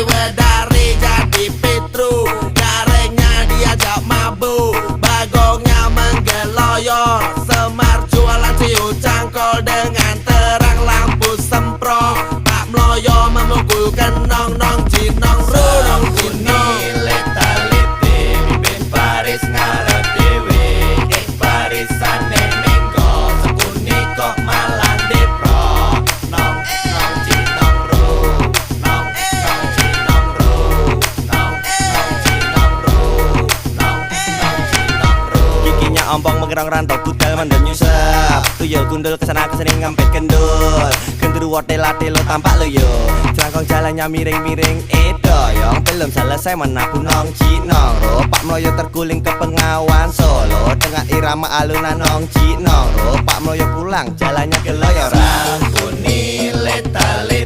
Wedari jadi Petru, garengnya diajak mabuk, Bagongnya menggeloyor, Semar jualan ciu cangkol dengan terang lampu semprong, Pak Mloyo memukul kenong nong jinong runong jinong. Leta-lete mimpin baris ngarep dewe, barisane minggo sekuni kok malah depro. Nong nong jinong ru, nong nong jinong ru, nong nong jinong ru, nong nong jinong ru. Giginya ompong mengerong rantau budal mendem nyusap, tuyul gundul kesana kesini ngampet kendul, genderuwo tela-telo tampak lo yo, celangkong jalannya miring-miring doyong belum selesai menabuh nong jinong ro. Pak Mloyo terguling ke Pengawan Solo dengan irama alunan nong jinong ro. Pak Mloyo pulang jalannya keloyoran. Sangkuni leta-leta